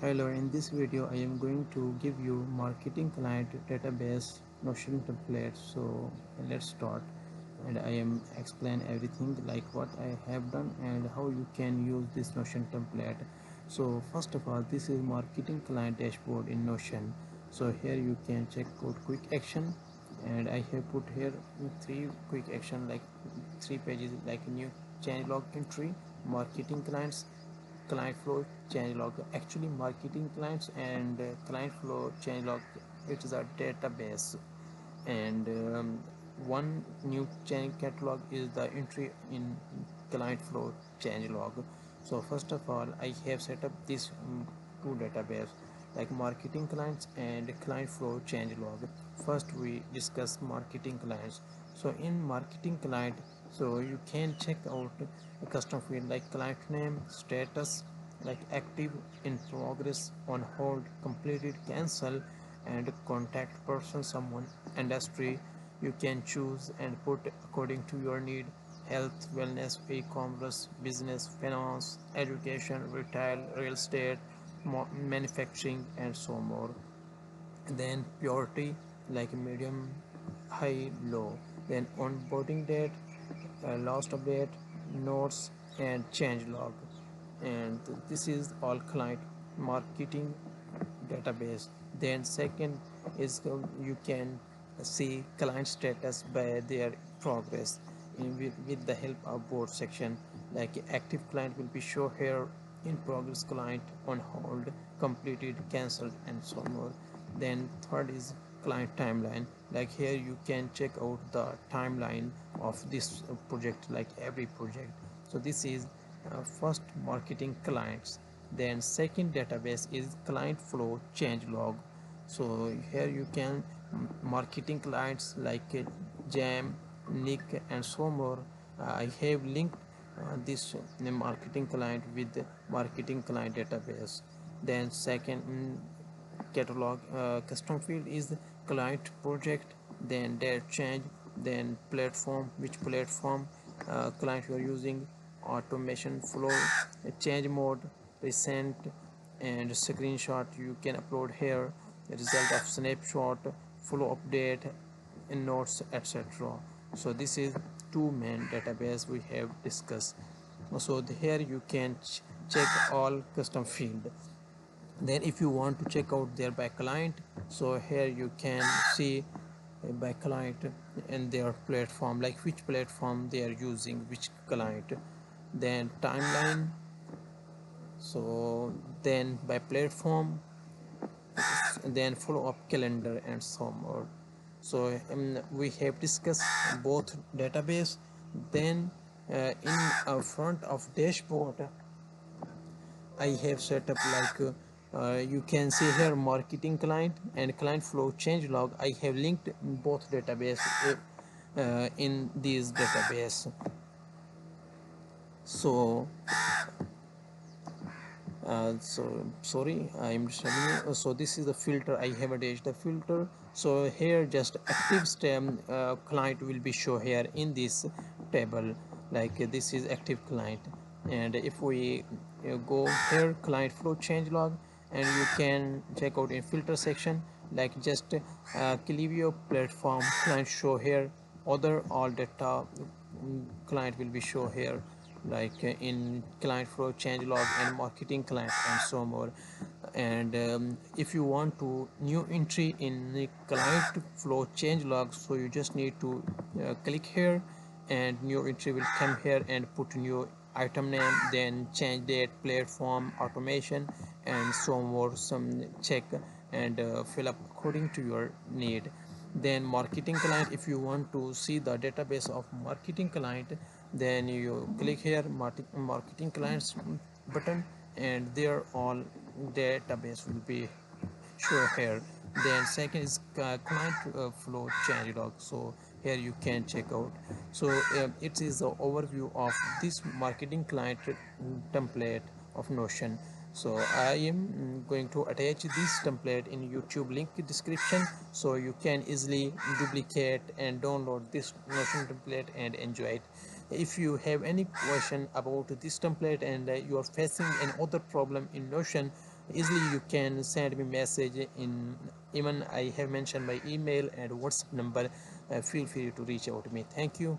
Hello, in this video I am going to give you marketing client database Notion template. So let's start, and I am explain everything like what I have done and how you can use this Notion template. So first of all, this is marketing client dashboard in Notion. So here you can check out quick action, and I have put here three quick action, like three pages, like new change log entry, marketing client flow change log. Actually marketing clients and client flow change log, it is a database, and one new change catalog is the entry in client flow change log. So first of all, I have set up this two database, like marketing clients and client flow change log. First we discuss marketing clients. So in marketing client, so you can check out a custom field like client name, status, like active, in progress, on hold, completed, cancel, and contact person, someone, industry. You can choose and put according to your need: health, wellness, e-commerce, business, finance, education, retail, real estate, manufacturing, and so more. Then purity, like medium, high, low. Then onboarding date, last update, notes, and change log. And this is all client marketing database. Then second is you can see client status by their progress with the help of board section, like active client will be show here, in progress client, on hold, completed, cancelled, and so more. Then third is client timeline, like here you can check out the timeline of this project, like every project. So this is first marketing clients. Then second database is client flow change log. So here you can marketing clients like Jam, Nick, and so more. I have linked this marketing client with the marketing client database. Then second catalog custom field is client project, then date change, then platform, which platform client you are using, automation flow, change mode, recent, and screenshot you can upload here, result of snapshot, flow update, and notes, etc. So this is two main database we have discussed. So here you can check all custom field. Then if you want to check out their by client, so here you can see by client and their platform, like which platform they are using, which client. Then timeline, so then by platform, then follow up calendar, and so more. So we have discussed both database. Then in front of dashboard, I have set up like you can see here marketing client and client flow change log. I have linked both database in this database. So so sorry, I'm showing you. So this is the filter. I have attached the filter. So here just active stem client will be show here in this table, like this is active client. And if we go here client flow change log, and you can check out in filter section, like just Clivio platform client show here, other all data client will be show here, like in client flow change log and marketing client, and so more. And if you want to new entry in the client flow change log, so you just need to click here, and new entry will come here, and put new item name, then change date, platform, automation, and so more, some check, and fill up according to your need. Then marketing client, if you want to see the database of marketing client, then you click here marketing clients button, and there all database will be show here. Then second is client flow change log. So here you can check out. So it is the overview of this marketing client template of Notion. So I am going to attach this template in YouTube link description, so you can easily duplicate and download this Notion template and enjoy it. If you have any question about this template, and you are facing another problem in Notion, easily you can send me message in, even I have mentioned my email and WhatsApp number. Feel free to reach out to me. Thank you.